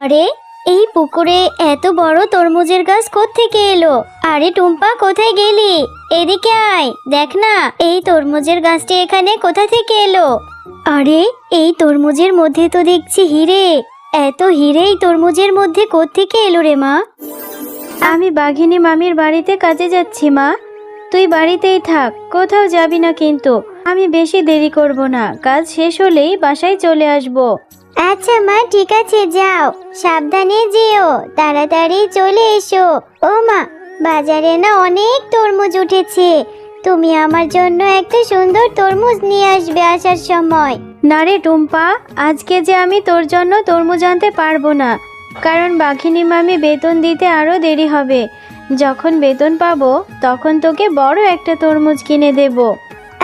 আরে এই পুকুরে এত বড় তরমুজের গাছ কোত্থেকে এলো? আরে টুম্পা, কোথায় গেলি? এদিকে আয়, দেখ না এই তরমুজের গাছটি এখানে কোথা থেকে এলো। আরে এই তরমুজের মধ্যে তো দেখছি হিরে। এত হিরে এই তরমুজের মধ্যে কোত্থেকে এলো রে মা? আমি বাঘিনী মামির বাড়িতে কাজে যাচ্ছি মা, তুই বাড়িতেই থাক, কোথাও যাবি না কিন্তু। আমি বেশি দেরি করব না, কাজ শেষ হলেই বাসায় চলে আসব। আচ্ছা মা, ঠিক আছে, যাও, সাবধানে যেও, তাড়াতাড়ি চলে এসো। ও মা, বাজারে না অনেক তরমুজ উঠেছে, তুমি আমার জন্য একটা সুন্দর তরমুজ নিয়ে আসবে আসার সময়। না রে টুম্পা, আজকে যে আমি তোর জন্য তরমুজ আনতে পারবো না, কারণ বাঘিনী মামি বেতন দিতে আরো দেরি হবে। যখন বেতন পাবো তখন তোকে বড় একটা তরমুজ কিনে দেব।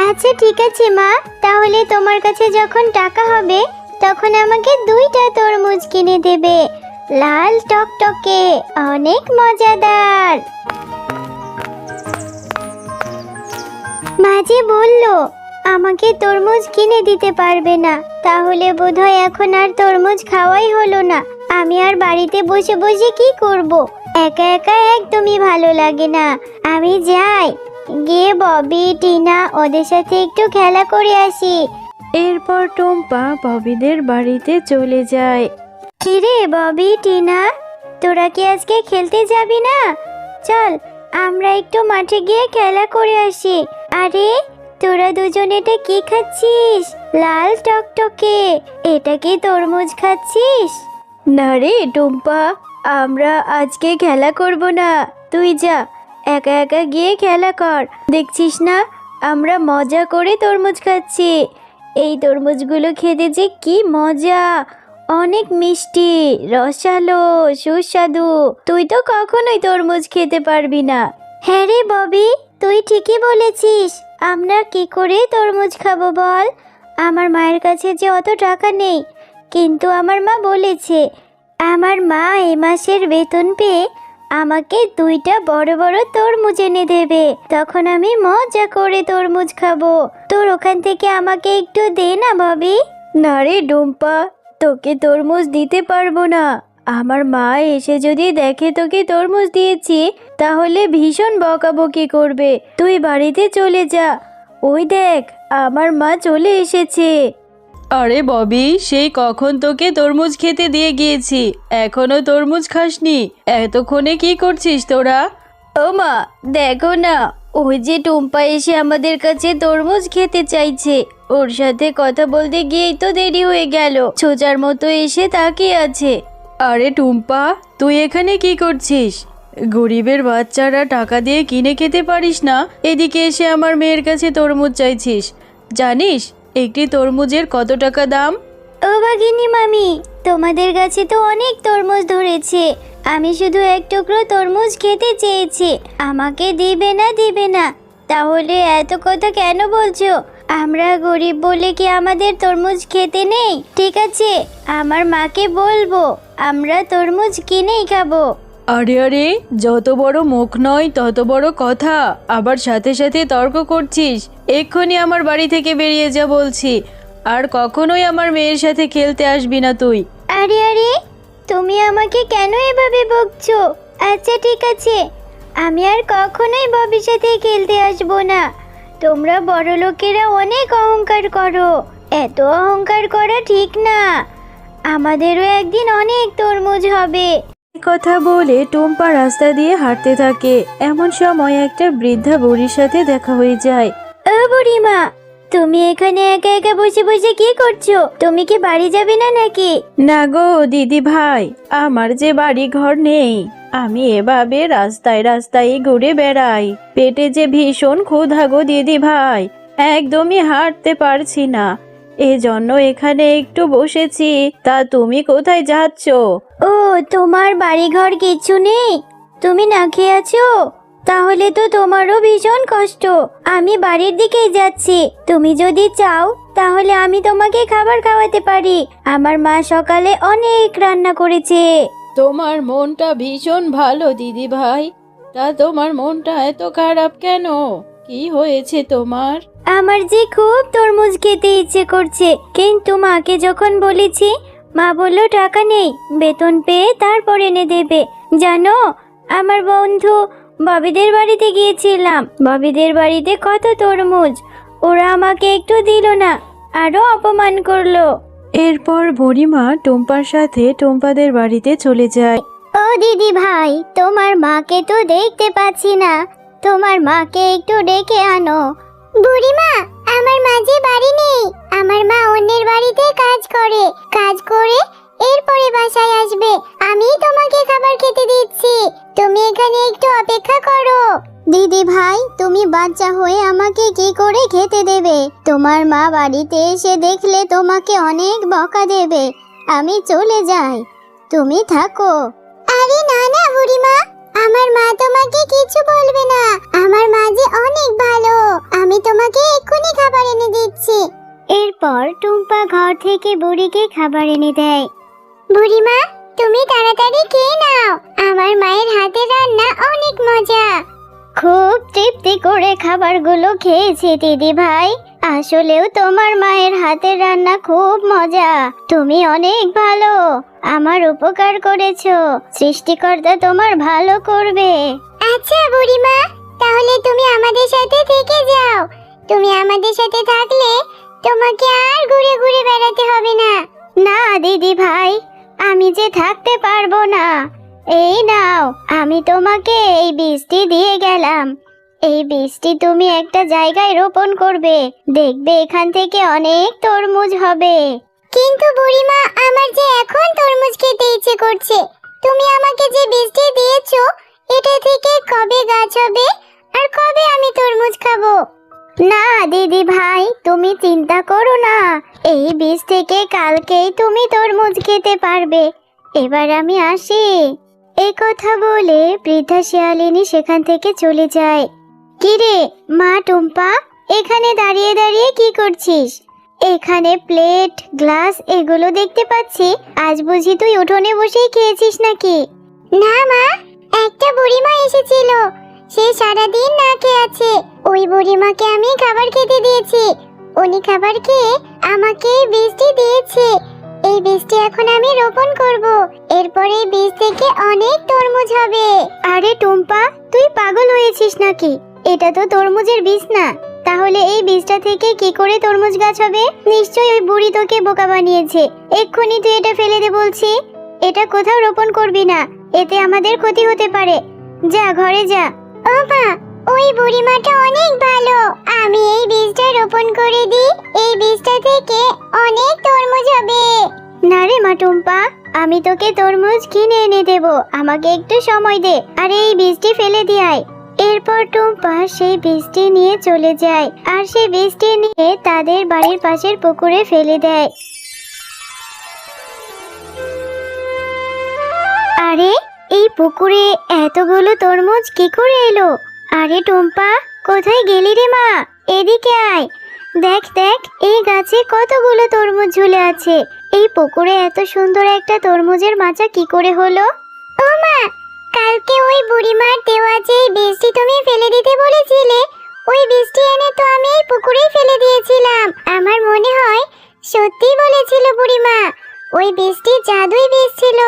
আচ্ছা ঠিক আছে মা, তাহলে তোমার কাছে যখন টাকা হবে তখন আমাকে 2টা তরমুজ কিনে দেবে, লাল টকটকে, অনেক মজাদার। মাঝি বলল আমাকে তরমুজ কিনে দিতে পারবে না, তাহলে বোধহয় এখন আর তরমুজ খাওয়াই হলো না। আমি আর বাড়িতে বসে বসে কি করব? একা একা একদমই ভালো লাগে না। আমি যাই, গিয়ে ববি, টিনা ওদের সাথে একটু খেলা করে আসি। এরপর টুম্পা ববিদের বাড়িতে চলে যায়। কিরে ববি, টিনা, তোরা কি আজকে খেলতে যাবি না? চল আমরা একটু মাঠে গিয়ে খেলা করে আসি। আরে তোরা দুজন এটা কি খাচ্ছিস? লাল টকটকে, এটা কি তরমুজ খাচ্ছিস? না রে টুম্পা, আমরা আজকে খেলা করব না, তুই যা, একা একা গিয়ে খেলা কর। দেখছিস না আমরা মজা করে তরমুজ খাচ্ছি। এই তরমুজগুলো খেতে যে কি মজা, অনেক মিষ্টি, রসালো, সুস্বাদু। তুই তো কখনোই তরমুজ খেতে পারবি না। হ্যাঁ রে ববি, তুই ঠিকই বলেছিস, আমরা কি করে তরমুজ খাবো বল? আমার মায়ের কাছে যে অত টাকা নেই, কিন্তু আমার মা বলেছে আমার মা এই মাসের বেতন পেয়ে আমাকে 2টা বড় বড় তরমুজ এনে দেবে, তখন আমি মজা করে তরমুজ খাবো। তোর ওখান থেকে আমাকে একটু দে না ববি। না রে টুম্পা, তোকে তরমুজ দিতে পারবো না। আমার মা এসে যদি দেখে তোকে তরমুজ দিয়েছি তাহলে ভীষণ বকাবকি করবে। তুই বাড়িতে চলে যা, ওই দেখ আমার মা চলে এসেছে। আরে ববি, সেই কখন তোকে তরমুজ খেতে দিয়ে গিয়েছি, এখনো তরমুজ খাসনি? এতক্ষণে কি করছিস তোরা? ও মা, দেখো না, ওই যে টুম্পা এসে আমাদের কাছে তরমুজ খেতে চাইছে। ওর সাথে কথা বলতে গিয়েই তো দেরি হয়ে গেল, ছোচার মতো এসে তাকিয়ে আছে। আরে টুম্পা, তুই এখানে কি করছিস? গরিবের বাচ্চারা টাকা দিয়ে কিনে খেতে পারিস না, এদিকে এসে আমার মেয়ের কাছে তরমুজ চাইছিস? জানিস একটি তরমুজের কত টাকা দাম? ও বাঘিনী মামি, তোমাদের গাছে তো অনেক তরমুজ ধরেছে, আমি শুধু এক টুকরো তরমুজ খেতে চেয়েছি, আমাকে দিবে না দিবে না? তাহলে এত কথা কেন বলছো? আমরা গরিব বলে কি আমাদের তরমুজ খেতে নেই? ঠিক আছে, আমার মাকে বলবো আমরা তরমুজ কিনেই খাবো। আরে আরে, যত বড় মুখ নয় তত বড় কথা, আবার সাথে সাথে তর্ক করছিস। এক্ষুনি আমার বাড়ি থেকে বেরিয়ে যা বলছি, আর কখনোই আমার মেয়ের সাথে খেলতে আসবি না তুই। আরে আরে, তুমি আমাকে কেন এভাবে বকছো? আচ্ছা ঠিক আছে, আমি আর কখনোই ববির সাথে খেলতে আসবো না। তোমরা বড় লোকেরা অনেক অহংকার করো, এত অহংকার করা ঠিক না। আমাদেরও একদিন অনেক তরমুজ হবে। কথা বলে টুম্পা রাস্তা দিয়ে হাঁটতে থাকে। এমন সময় একটা বৃদ্ধা বুড়ির সাথে দেখা হয়ে যায়। ও বুড়িমা, তুমি এখানে একা একা বসে বসে কি করছো? তুমি কি বাড়ি যাবে না নাকি? না গো দিদি ভাই, আমার যে বাড়ি ঘর নেই, আমি এভাবে রাস্তায় রাস্তায় ঘুরে বেড়াই। পেটে যে ভীষণ ক্ষুধা গো দিদি ভাই, একদমই হাঁটতে পারছি না, এজন্য এখানে একটু বসেছি। তা তুমি কোথায় যাচ্ছ? ও, তোমার বাড়ি ঘর কিছু নেই? তুমি না খেয়ে আছো? তাহলে তো তোমারও ভীষণ কষ্ট। আমি বাড়ির দিকেই যাচ্ছি, তুমি যদি চাও তাহলে আমি তোমাকে খাবার খাওয়াতে পারি। আমার মা সকালে অনেক রান্না করেছে। তোমার মনটা ভীষণ ভালো দিদি ভাই, তা তোমার মনটা এত খারাপ কেন? কি হয়েছে তোমার? আমার যে খুব তরমুজ খেতে ইচ্ছে করছে, কিন্তু মাকে যখন বলেছি মা বললো টাকা নেই, বেতন পেয়ে তারপর এনে দেবে। জানো, আমার বন্ধু ববিদের বাড়িতে গিয়েছিলাম, ববিদের বাড়িতে কত তরমুজ, ওরা আমাকে একটু দিল না, আরো অপমান করলো। এরপর বুড়িমা টুম্পার সাথে টুম্পাদের বাড়িতে চলে যায়। ও দিদি ভাই, তোমার মাকে তো দেখতে পাচ্ছি না, তোমার মাকে একটু ডেকে আনো। বুড়িমা, আমার মা যে বাড়ি নেই, আমার মা অন্যের বাড়িতে কাজ করে এরপরে বাসায় আসবে। আমি তোমাকে খাবার খেতে দিচ্ছি, তুমি এখানে একটু অপেক্ষা করো। দিদি ভাই, তুমি বাচ্চা হয়ে আমাকে কি করে খেতে দেবে? তোমার মা বাড়িতে এসে দেখলে তোমাকে অনেক বকা দেবে। আমি চলে যাই, তুমি থাকো। আরে না না বুড়িমা, আমার মা তোমাকে কিছু বলবে না, আমার মা যে অনেক ভালো, আমি তোমাকে এক্ষুনি খাবার এনে দিচ্ছি। এরপর টুম্পা ঘর থেকে বুড়িকে খাবার এনে দেয়। বুড়িমা, তুমি তাড়াতাড়ি খেয়ে নাও, আমার মায়ের হাতে রান্না অনেক মজা। খুব তৃপ্তি করে খাবারগুলো খেয়েছি দিদি ভাই, আসলেও তোমার মায়ের হাতের রান্না খুব মজা, তুমি অনেক ভালো, আমার উপকার করেছো, সৃষ্টিকর্তা তোমার ভালো করবে। আচ্ছা বুড়িমা, তাহলে তুমি আমাদের সাথে থেকে যাও, তুমি আমাদের সাথে থাকলে তোমাকে আর ঘুরে ঘুরে বেড়াতে হবে না। না দিদি ভাই, আমি যে থাকতে পারবো না। এই নাও, আমি তোমাকে এই বীজটি দিয়ে গেলাম, এই বীজটি তুমি একটা জায়গায় রোপণ করবে, দেখবে এখান থেকে অনেক তরমুজ হবে। কিন্তু বুড়িমা, আমার যে এখন তরমুজ খেতে ইচ্ছে করছে, তুমি আমাকে যে বীজটি দিয়েছো, এটা থেকে কবে গাছ হবে আর কবে আমি তরমুজ খাবো? না দিদি ভাই, তুমি চিন্তা করো না, এই বীজ থেকে কালকেই তুমি তরমুজ খেতে পারবে। এবার আমি আসি। এই কথা বলে বৃদ্ধা শিয়ালিনী সেখান থেকে চলে যায়। কিরে মা টুম্পা, এখানে দাঁড়িয়ে দাঁড়িয়ে কি করছিস? এখানে প্লেট গ্লাস এগুলো দেখতে পাচ্ছি, আজ বুঝি তুই উঠোনে বসেই খেয়েছিস নাকি? না মা, একটা বুড়িমা এসেছিল, সে সারাদিন না খেয়ে আছে, ওই বুড়িমাকে আমি খাবার খেতে দিয়েছি, উনি খাবার খেয়ে আমাকে এই বীজটি দিয়েছে, এই বীজটি এখন আমি রোপণ করব, এরপরে এই বীজ থেকে অনেক তরমুজ হবে। আরে টুম্পা, তুই পাগল হয়েছিস নাকি? এটা তো তরমুজের বীজ না, তাহলে এই বীজটা থেকে কি করে তরমুজ গাছ হবে? নিশ্চয়ই ওই বুড়ি তোকে বোকা বানিয়েছে, এক্ষুনি তুই এটা ফেলে দে বলছি, এটা কোথাও রোপণ করবি না, এতে আমাদের ক্ষতি হতে পারে, যা ঘরে যা। ও মা, ওই বুড়িমাটা অনেক ভালো, আমি এই বীজটা রোপণ করে দিই, এই বীজটা থেকে অনেক তরমুজ হবে। না রে মা টুম্পা, আমি তোকে তরমুজ কিনে এনে দেব, আমাকে একটু সময় দে, আর এই বীজটি ফেলে দিয়ে। এরপর টুম্পা সেই বীজটি নিয়ে চলে যায়, আর সেই বীজটি নিয়ে তাদের বাড়ির পাশের পুকুরে ফেলে দেয়। আরে এই পুকুরে এতগুলো তরমুজ কি করে এলো? আরে টুম্পা, কোথায় গেলি রে মা? এদিকে আয়, দেখ দেখ, এই গাছে কতগুলো তরমুজ ঝুলে আছে, এই পুকুরে এত সুন্দর একটা তরমুজের মাচা কি করে হলো? ও মা, কালকে ওই বুড়িমার দেওয়া যে বীজটি তুমি ফেলে দিতে বলেছিলে, ওই বীজটি এনে তো আমি এই পুকুরেই ফেলে দিয়েছিলাম, আমার মনে হয় সত্যি বলেছিল বুড়িমা, ওই বীজটি জাদুই বীজ ছিল,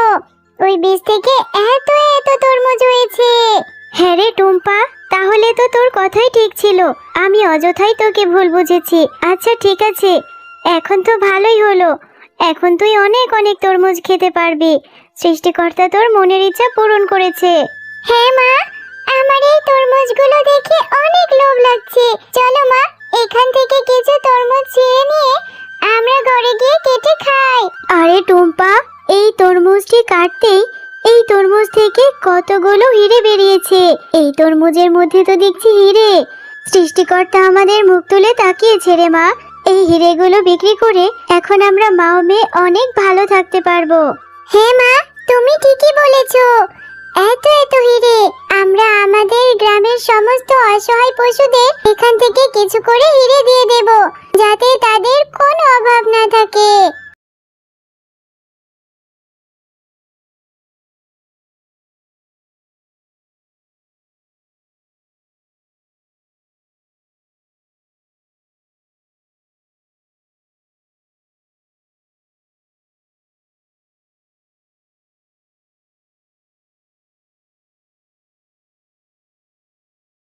ওই বীজ থেকে এত এত তরমুজ হয়েছে। হ্যাঁ রে টুম্পা, তাহলে তো তোর কথাই ঠিক ছিল, আমি অযথাই তোকে ভুল বুঝেছি। আচ্ছা ঠিক আছে, এখন তো ভালোই হলো, এখন তুই অনেক অনেক তরমুজ খেতে পারবি, সৃষ্টিকর্তা তোর মনের ইচ্ছা পূরণ করেছে। হ্যাঁ মা, আমার এই তরমুজগুলো দেখে অনেক লোভ লাগছে, চলো মা, এখান থেকে কিছু তরমুজ ছিঁড়ে নিয়ে আমরা ঘরে গিয়ে কেটে খাই। আরে টুম্পা, এই তরমুজটি কাটতেই এই তরমুজ থেকে কতগুলো হিরে বেরিয়েছে, এই তরমুজের মধ্যে তো দেখছি হিরে, সৃষ্টিকর্তা আমাদের মুখ তুলে তাকিয়েছে রে মা, এই হিরেগুলো বিক্রি করে এখন আমরা মা ও মেয়ে অনেক ভালো থাকতে পারবো। হ্যাঁ মা, তুমি ঠিকই বলেছো, এত এত হিরে, আমরা আমাদের গ্রামের সমস্ত অসহায় পশুদের এখান থেকে কিছু করে হিরে দিয়ে দেব, যাতে তাদের কোনো অভাব না থাকে।